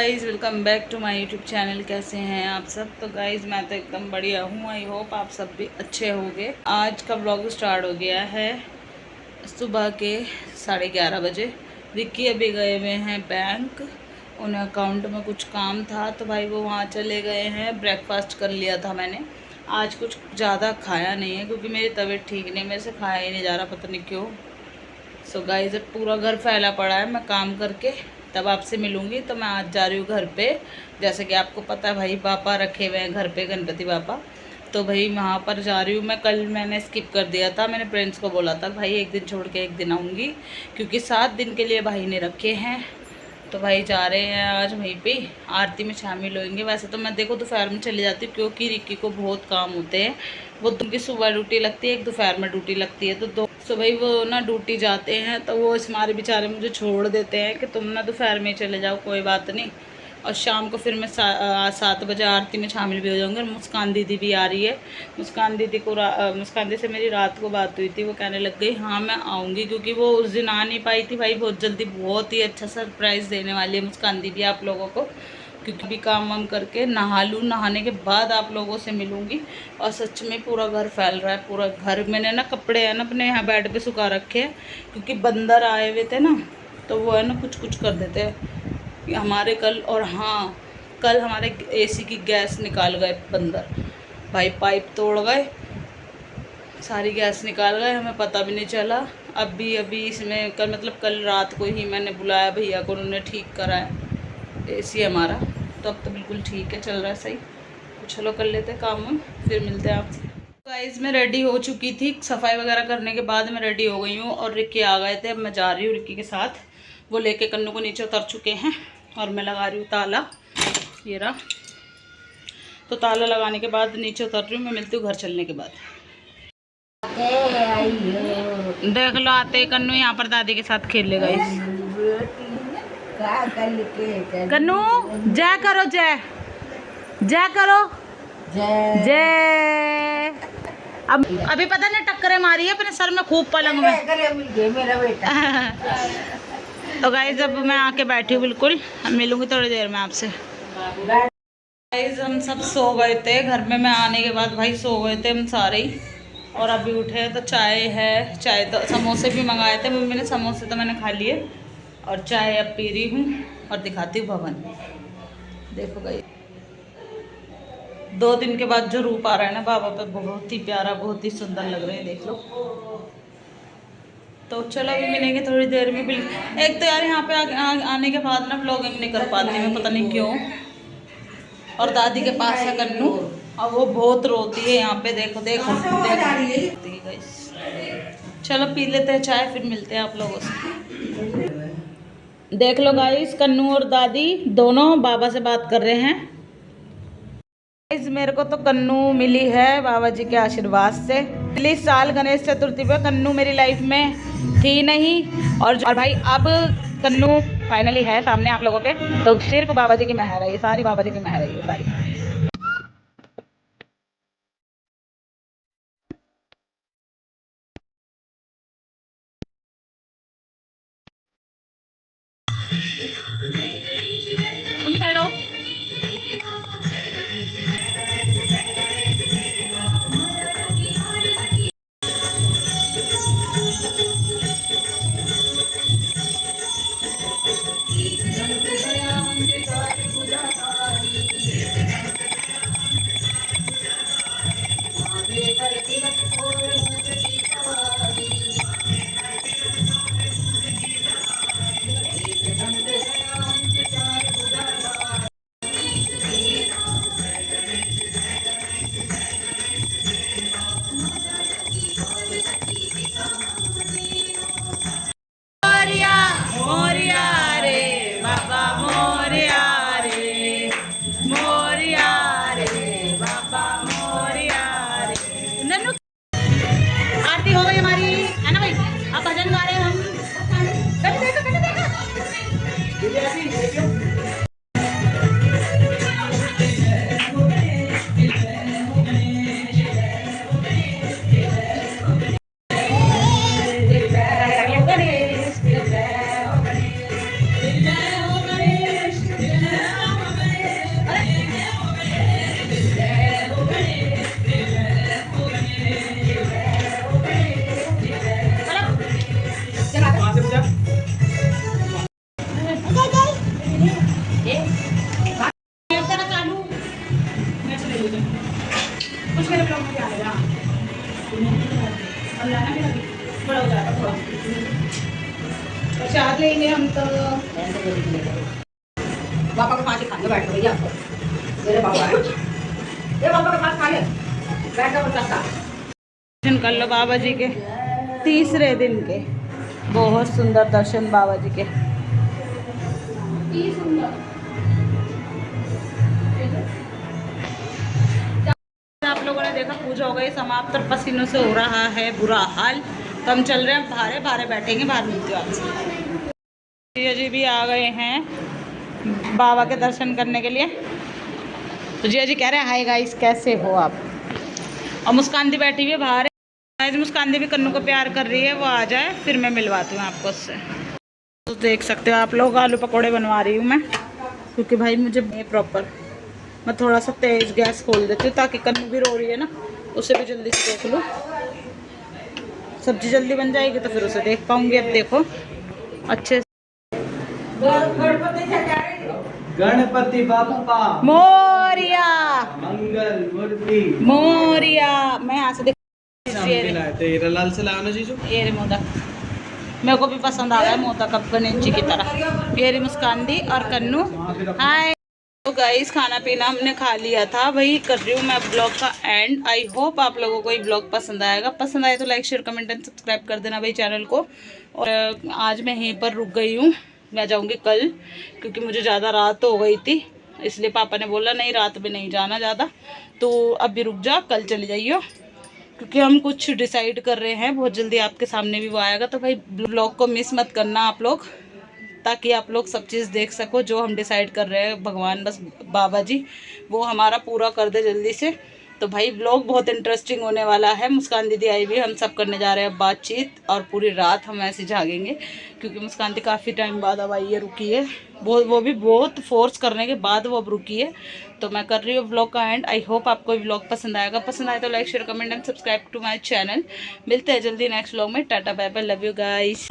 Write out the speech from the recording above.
Guys, welcome back to my YouTube channel. कैसे हैं आप सब? तो गाइज़ मैं तो एकदम बढ़िया हूँ। आई होप आप सब भी अच्छे होंगे। आज का व्लॉग स्टार्ट हो गया है सुबह के 11:30 बजे। विक्की अभी गए हुए हैं बैंक, उन्हें अकाउंट में कुछ काम था तो भाई वो वहाँ चले गए हैं। ब्रेकफास्ट कर लिया था मैंने। आज कुछ ज़्यादा खाया नहीं है क्योंकि मेरी तबीयत ठीक नहीं, मेरे से खाया ही नहीं जा रहा, पता नहीं क्यों। सो गाइस, अब पूरा घर फैला पड़ा है। मैं काम करके तब आपसे मिलूँगी। तो मैं आज जा रही हूँ घर पे। जैसे कि आपको पता है भाई, पापा रखे हुए हैं घर पे, गणपति पापा। तो भाई वहाँ पर जा रही हूँ मैं। कल मैंने स्किप कर दिया था, मैंने फ्रेंड्स को बोला था भाई एक दिन छोड़ के एक दिन आऊँगी, क्योंकि 7 दिन के लिए भाई ने रखे हैं। तो भाई जा रहे हैं आज वहीं पे आरती में शामिल होंगे। वैसे तो मैं देखो दोपहर में चली जाती हूँ क्योंकि रिक्की को बहुत काम होते हैं। वो उनकी सुबह ड्यूटी लगती है, एक दोपहर में ड्यूटी लगती है। तो दो सुबह वो ना ड्यूटी जाते हैं तो वो इस मारे बेचारे मुझे छोड़ देते हैं कि तुम ना दोपहर में चले जाओ, कोई बात नहीं। और शाम को फिर मैं 7 बजे आरती में शामिल भी हो जाऊँगी। और मुस्कान दीदी भी आ रही है। मुस्कान दीदी को मुस्कान दीदी से मेरी रात को बात हुई थी। वो कहने लग गई हाँ मैं आऊँगी, क्योंकि वो उस दिन आ नहीं पाई थी भाई। बहुत जल्दी बहुत ही अच्छा सरप्राइज़ देने वाली है मुस्कान दीदी आप लोगों को, क्योंकि भी काम वाम करके नहा लूँ, नहाने के बाद आप लोगों से मिलूँगी। और सच में पूरा घर फैल रहा है, पूरा घर। मैंने ना कपड़े है ना अपने यहाँ बेड पे सुखा रखे हैं, क्योंकि बंदर आए हुए थे ना, तो वो है ना कुछ कुछ कर देते हैं हमारे कल। और हाँ, कल हमारे एसी की गैस निकाल गए बंदर भाई, पाइप तोड़ गए, सारी गैस निकाल गए, हमें पता भी नहीं चला। अभी इसमें कल मतलब कल रात को ही मैंने बुलाया भैया को, उन्होंने ठीक करा है एसी हमारा। तो अब तो बिल्कुल ठीक है, चल रहा है सही। तो चलो कर लेते हैं काम, फिर मिलते हैं आपसे। गाइस मैं रेडी हो चुकी थी, सफाई वगैरह करने के बाद मैं रेडी हो गई हूँ। और रिक्की आ गए थे, अब मैं जा रही हूँ रिक्की के साथ। वो लेके कन्नू को नीचे उतर चुके हैं और मैं लगा रही हूँ ताला, ये रहा। तो ताला लगाने के बाद नीचे उतर रही हूँ मैं। मिलती हूँ घर चलने के बाद। देख लो आते कन्नू यहाँ पर दादी के साथ खेल लेगा। कन्नू जय करो, जय जय करो, जय। अब अभी पता नहीं टक्करें मारी है अपने सर में खूब पलंग में। मेरा बेटा तो गाइस अब मैं आके बैठी हूँ बिल्कुल, मिलूंगी थोड़ी देर में आपसे। गाइस हम सब सो गए थे घर में, मैं आने के बाद भाई सो गए थे हम सारे ही। और अभी उठे तो चाय है, चाय तो समोसे भी मंगाए थे मम्मी ने, समोसे तो मैंने खा लिए। और चाय अब पी रही हूँ और दिखाती हूँ भवन। देखो गाइस 2 दिन के बाद जो रूप आ रहा है ना बाबा पे, बहुत ही प्यारा, बहुत ही सुंदर लग रहे हैं, देख लो। तो चलो अभी मिलेंगे थोड़ी देर में। एक तो यार यहाँ पे आने के बाद ना व्लॉगिंग नहीं कर पाती मैं, पता नहीं क्यों। और दादी के पास है कन्नू, और वो बहुत रोती है यहाँ पे, देखो देखो देखो। चलो पी लेते हैं चाय, फिर मिलते हैं आप लोगों से। देख लो गाइस, कन्नू और दादी दोनों बाबा से बात कर रहे हैं। मेरे को तो कन्नू मिली है बाबा जी के आशीर्वाद से। पिछले साल गणेश चतुर्थी पे कन्नू मेरी लाइफ में थी नहीं, और भाई अब कन्नू फाइनली है सामने आप लोगों के। तो सिर्फ बाबा जी की मेहर है, ये सारी बाबा जी की मेहर है, ये सारी। हेलो कुछ मेरे ब्लॉग में क्या है बड़ा हो जाएगा थोड़ा। प्रसाद लेंगे हम तो। पापा के पास ही खाने बैठ भैया आपको मेरे पापा है ये पापा के पास खा ले बैठ कर प्रसाद खा। दर्शन कर लो बाबा जी के तीसरे दिन के। बहुत सुंदर दर्शन बाबा जी के। आप लोगों ने देखा पूजा हो गई समाप्त और पसीनों से हो रहा है बुरा हाल। तो हम चल रहे हैं बाहर बाहर बैठेंगे बाहर मिलते हैं आपसे। जिया जी भी आ गए हैं बाबा के दर्शन करने के लिए। तो जिया जी कह रहे हैं हाय गाइस कैसे हो आप। और मुस्कान दी बैठी हुई है बाहर। मुस्कान दी भी कन्नू को प्यार कर रही है वो आ जाए फिर मैं मिलवाती हूँ आपको उससे। तो देख सकते हो आप लोग आलू पकौड़े बनवा रही हूँ मैं क्योंकि भाई मुझे प्रॉपर मैं थोड़ा सा तेज़ गैस खोल देती हूँ ताकि कन्नू भी रो रही है ना उसे भी जल्दी से देख लूँ। सब्जी जल्दी बन जाएगी तो फिर उसे देख पाऊँगी। अब देखो अच्छे गणपति बाप्पा मोरिया मंगल मूर्ति मोरिया। मैं यहाँ से तेरा लाल से लाओ ना जीजू। ये रे मोदक मेरे को भी पसंद आ रहा है मोदक अब गणेश जी की तरह। ये रे मुस्कान दी और कन्नू हाय। तो गाइस खाना पीना हमने खा लिया था वही कर रही हूँ मैं ब्लॉग का एंड। आई होप आप लोगों को ये ब्लॉग पसंद आएगा। पसंद आए तो like share comment and subscribe कर देना भाई चैनल को। और आज मैं यहीं पर रुक गई हूँ। मैं जाऊँगी कल क्योंकि मुझे ज़्यादा रात हो गई थी इसलिए पापा ने बोला नहीं रात में नहीं जाना ज़्यादा तो अभी रुक जा कल चले जाइयो क्योंकि हम कुछ डिसाइड कर रहे हैं बहुत जल्दी आपके सामने भी वो आएगा। तो भाई ब्लॉग को मिस मत करना आप लोग ताकि आप लोग सब चीज़ देख सको जो हम डिसाइड कर रहे हैं। भगवान बस बाबा जी वो हमारा पूरा कर दे जल्दी से। तो भाई ब्लॉग बहुत इंटरेस्टिंग होने वाला है। मुस्कान दीदी आई भी हम सब करने जा रहे हैं बातचीत और पूरी रात हम ऐसे जागेंगे क्योंकि मुस्कान दी काफ़ी टाइम बाद अब आई है रुकी है वो भी बहुत फोर्स करने के बाद वो अब रुकी है। तो मैं कर रही हूँ ब्लॉग का एंड। आई होप आपको ये ब्लॉग पसंद आएगा। पसंद आए तो like share comment and subscribe to my channel. मिलते हैं जल्दी नेक्स्ट ब्लॉग में। टाटा bye bye love you guys.